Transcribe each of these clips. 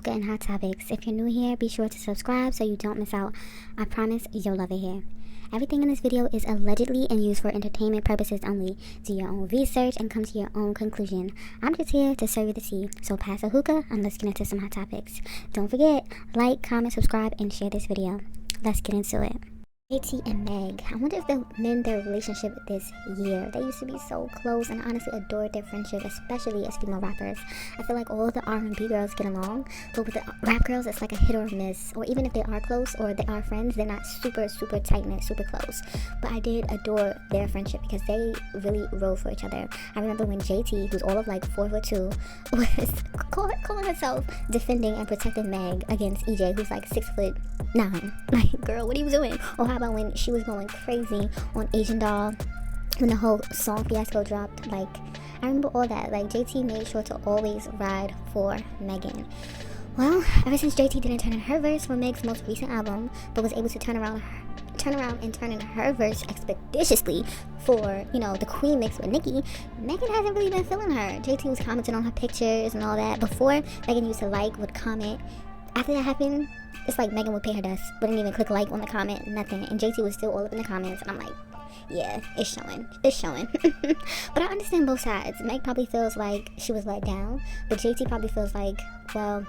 Hookah and Hot Topics. If you're new here, be sure to subscribe so you don't miss out. I promise you'll love it here. Everything in this video is allegedly and used for entertainment purposes only. Do your own research and come to your own conclusion. I'm just here to serve you the tea. So pass a hookah and let's get into some hot topics. Don't forget, like, comment, subscribe, and share this video. Let's get into it. JT and Meg. I wonder if they'll mend their relationship this year. They used to be so close, and I honestly adored their friendship, especially as female rappers. I feel like all the R&B girls get along, but with the rap girls, it's like a hit or miss. Or even if they are close or they are friends, they're not super tight-knit, super close. But I did adore their friendship because they really rode for each other. I remember when JT, who's all of like 4'2", was calling herself defending and protecting Meg against EJ, who's like 6'9". Like, girl, what are you doing? Or how about when she was going crazy on Asian Doll when the whole song fiasco dropped? Like, I remember all that. Like, JT made sure to always ride for Megan. Well, ever since JT didn't turn in her verse for Meg's most recent album, but was able to turn around and turn in her verse expeditiously for, the Queen mix with Nicki, Megan hasn't really been feeling her. JT was commenting on her pictures and all that. Before, Megan used to would comment. After that happened, it's like Megan would pay her dust, wouldn't even click like on the comment, nothing. And JT was still all up in the comments, and I'm like, yeah, it's showing. But I understand both sides. Meg probably feels like she was let down, but JT probably feels like, well,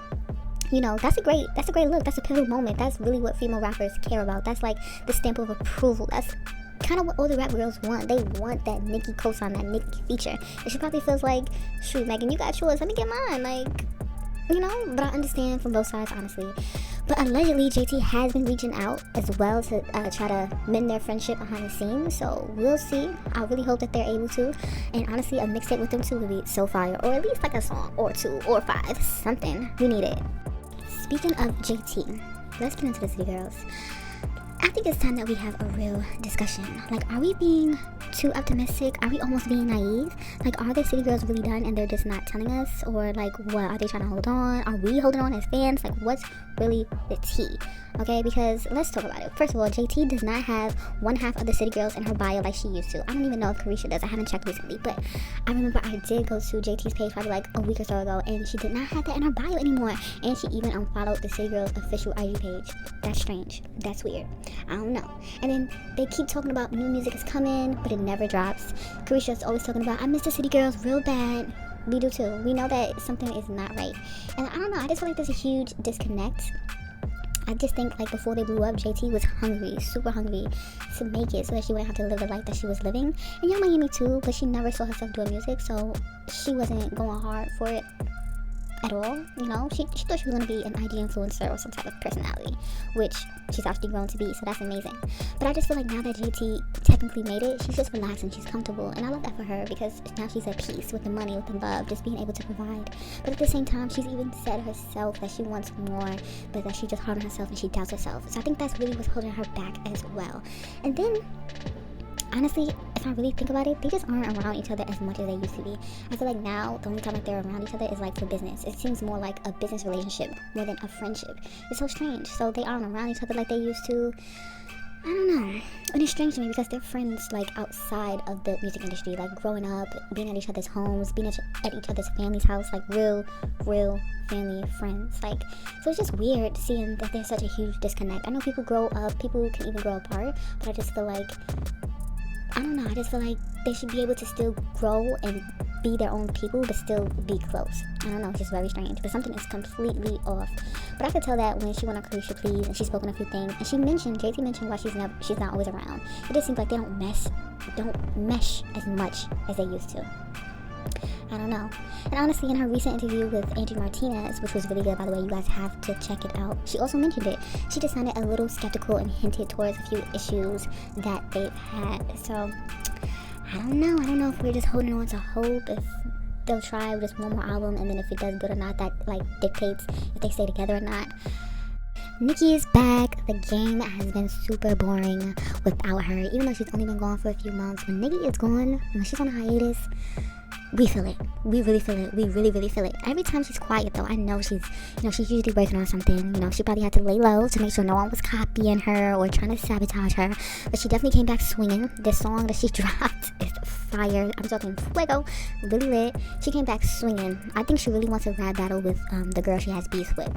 that's a great look. That's a pivotal moment. That's really what female rappers care about. That's like the stamp of approval. That's kind of what all the rap girls want. They want that Nicki cosign, that Nicki feature. And she probably feels like, shoot, Megan, you got yours, let me get mine. Like, but I understand from both sides, honestly. But allegedly, JT has been reaching out as well to try to mend their friendship behind the scenes. So we'll see. I really hope that they're able to. And honestly, a mixtape with them two would be so fire. Or at least like a song or two or five. Something. We need it. Speaking of JT, let's get into the City Girls. I think it's time that we have a real discussion. Like, are we being too optimistic? Are we almost being naive? Like, are the City Girls really done and they're just not telling us? Or like, what? Are they trying to hold on? Are we holding on as fans? Like, what's really the tea? Okay, because let's talk about it. First of all, JT does not have one half of the City Girls in her bio like she used to. I don't even know if Carisha does. I haven't checked recently, but I remember I did go to JT's page probably like a week or so ago, and she did not have that in her bio anymore. And she even unfollowed the City Girls official IG page. That's strange. That's weird. I don't know. And then they keep talking about new music is coming, but it never drops. Carisha's always talking about, I miss the City Girls real bad. We do too. We know that something is not right. And I don't know. I just feel like there's a huge disconnect. I just think, like, before they blew up, JT was hungry, super hungry to make it so that she wouldn't have to live the life that she was living. And Young Miami too, but she never saw herself doing music, so she wasn't going hard for it at all. She thought she was going to be an IG influencer or some type of personality, which she's actually grown to be, so that's amazing. But I just feel like now that JT technically made it, she's just relaxed and she's comfortable, and I love that for her because now she's at peace with the money, with the love, just being able to provide. But at the same time, she's even said herself that she wants more, but that she just hard on herself and she doubts herself. So I think that's really what's holding her back as well. And then, honestly, if I really think about it, they just aren't around each other as much as they used to be. I feel like now, the only time that they're around each other is like for business. It seems more like a business relationship more than a friendship. It's so strange. So they aren't around each other like they used to. I don't know. And it's strange to me because they're friends like outside of the music industry, like growing up, being at each other's homes, being at each other's family's house, like real family friends. Like, so it's just weird seeing that there's such a huge disconnect. I know people grow up, people can even grow apart, but I just feel like, I don't know, I just feel like they should be able to still grow and be their own people, but still be close. I don't know, it's just very strange, but something is completely off. But I could tell that when she went on Carisha Please and she spoke on a few things, and JT mentioned why she's not always around. It just seems like they don't mesh as much as they used to. I don't know. And honestly, in her recent interview with Angie Martinez, which was really good, by the way, you guys have to check it out, she also mentioned it. She just sounded a little skeptical and hinted towards a few issues that they've had. So, I don't know if we're just holding on to hope, if they'll try just one more album, and then if it does good or not, that like dictates if they stay together or not. Nicki is back. The game has been super boring without her, even though she's only been gone for a few months. When Nicki is gone, when she's on a hiatus, we feel it. We really feel it. We really feel it. Every time she's quiet, though, I know she's usually working on something. She probably had to lay low to make sure no one was copying her or trying to sabotage her. But she definitely came back swinging. This song that she dropped is fire. I'm talking fuego, really lit. She came back swinging. I think she really wants a rap battle with the girl she has beef with.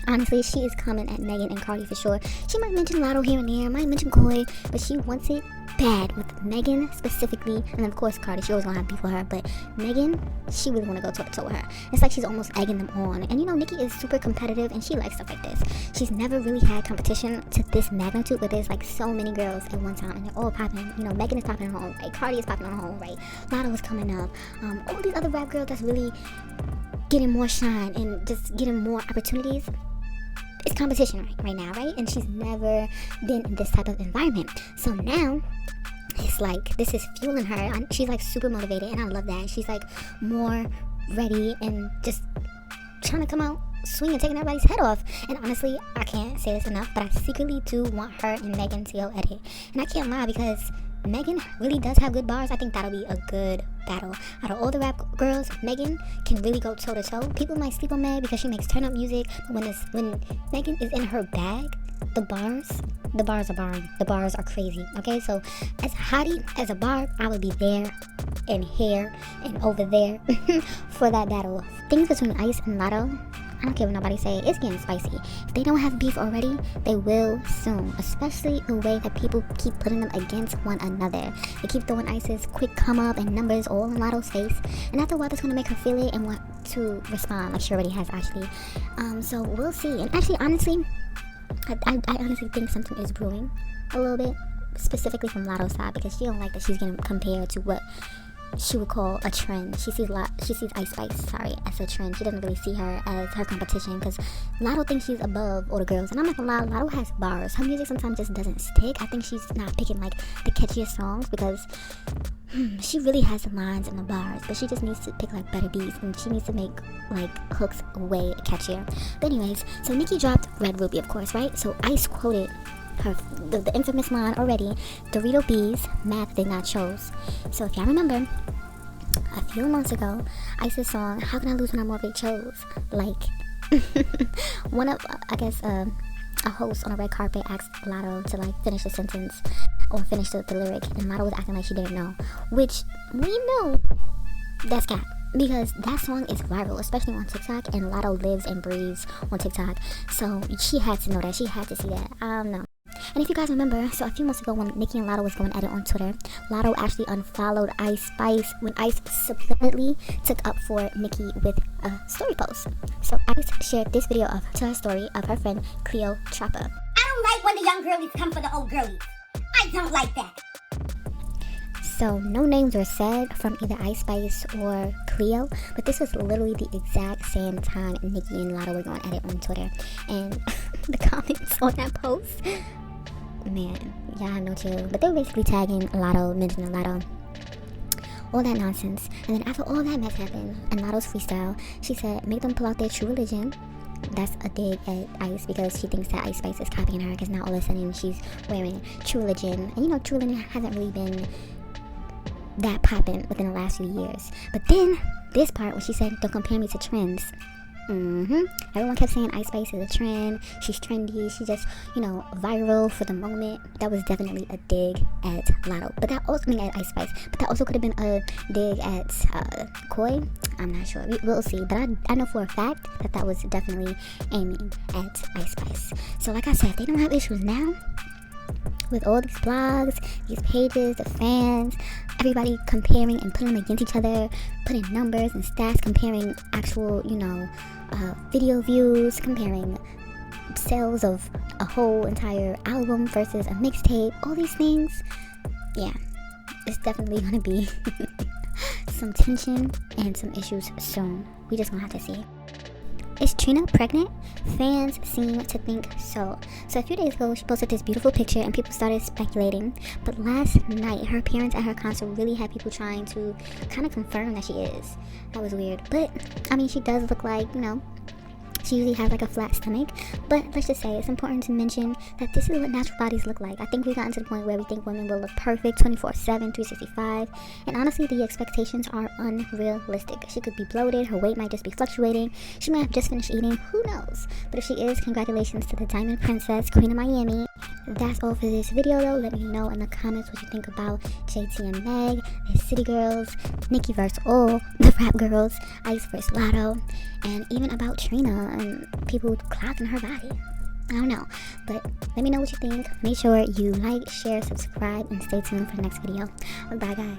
Honestly, she is coming at Megan and Cardi for sure. She might mention Latto here and there, might mention Koi, but she wants it bad with Megan specifically. And of course Cardi, she always gonna have beef with her, but Megan, she really wanna go toe to toe with her. It's like she's almost egging them on. And you know, Nicki is super competitive and she likes stuff like this. She's never really had competition to this magnitude where there's like so many girls at one time and they're all popping. You know, Megan is popping on her own right, Cardi is popping on her own right, Latto is coming up, all these other rap girls that's really getting more shine and just getting more opportunities. It's competition right now, right? And she's never been in this type of environment. So now, it's like, this is fueling her. She's like super motivated, and I love that. She's like more ready and just trying to come out swinging, taking everybody's head off. And honestly, I can't say this enough, but I secretly do want her and Megan to go at it. And I can't lie, because Megan really does have good bars. I think that'll be a good battle. Out of all the rap girls, Megan can really go toe to toe. People might sleep on Meg because she makes turn up music, but when Megan is in her bag, the bars are barring. The bars are crazy. Okay, so as hottie as a bar, I would be there and here and over there for that battle. Things between Ice and Latto, I don't care what nobody say, it's getting spicy. If they don't have beef already, they will soon. Especially the way that people keep putting them against one another. They keep throwing Ice's quick come up and numbers all in Latto's face. And after a while, that's going to make her feel it and want to respond like she already has actually. So we'll see. And actually, honestly, I honestly think something is brewing a little bit. Specifically from Latto's side, because she don't like that she's getting compared to what she would call a trend. She sees Ice Spice, as a trend. She doesn't really see her as her competition, because Latto thinks she's above all the girls. And I'm not gonna lie, Latto has bars. Her music sometimes just doesn't stick. I think she's not picking like the catchiest songs, because she really has the lines and the bars, but she just needs to pick like better beats, and she needs to make like hooks way catchier. But anyways, so Nicki dropped Red Ruby, of course, right? So Ice quoted her the infamous line already, Dorito Bees, math did not chose. So if y'all remember, a few months ago, Ice's song How Can I Lose When I'm Already Chose, like one of a host on a red carpet asked Latto to like finish the sentence or finish the lyric, and Latto was acting like she didn't know, which we know that's cap, because that song is viral, especially on TikTok, and Latto lives and breathes on TikTok, so she had to know that, she had to see that. I don't know. And if you guys remember, so a few months ago when Nicki and Latto was going at it on Twitter, Latto actually unfollowed Ice Spice when Ice subsequently took up for Nicki with a story post. So Ice shared this video of her story of her friend Cleo Trapper. I don't like when the young girlies come for the old girlies. I don't like that. So no names were said from either Ice Spice or Cleo, but this was literally the exact same time Nicki and Latto were going at it on Twitter. And the comments on that post, man, y'all have no chill. But they were basically tagging Latto, mentioning Latto, all that nonsense. And then after all that mess happened and Latto's freestyle, she said, make them pull out their true religion. That's a dig at Ice, because she thinks that Ice Spice is copying her, because now all of a sudden she's wearing True Religion. And you know, True Religion hasn't really been that popping within the last few years. But then this part when she said, don't compare me to trends, everyone kept saying Ice Spice is a trend, she's trendy, she's just, you know, viral for the moment. That was definitely a dig at Latto, but that also, at Ice Spice, but that also could have been a dig at Koi. I'm not sure, we'll see, but I know for a fact that was definitely aiming at Ice Spice. So like I said, they don't have issues now with all these blogs, these pages, the fans, everybody comparing and putting them against each other, putting numbers and stats, comparing actual, video views, comparing sales of a whole entire album versus a mixtape, all these things. Yeah, it's definitely gonna be some tension and some issues soon. We just gonna have to see. Is Trina pregnant? Fans seem to think so. So a few days ago, she posted this beautiful picture and people started speculating. But last night, her appearance at her concert really had people trying to kind of confirm that she is. That was weird. But, she does look like, she usually has like a flat stomach. But let's just say it's important to mention that this is what natural bodies look like. I think we've gotten to the point where we think women will look perfect 24/7, 365. And honestly, the expectations are unrealistic. She could be bloated, her weight might just be fluctuating, she might have just finished eating, who knows? But if she is, congratulations to the Diamond Princess, Queen of Miami. That's all for this video though. Let me know in the comments what you think about JT and Meg, the City Girls, Nicki vs. all the rap girls, Ice vs. Latto, and even about Trina and people clocking her body. I don't know, but let me know what you think. Make sure you like, share, subscribe, and stay tuned for the next video. Bye guys.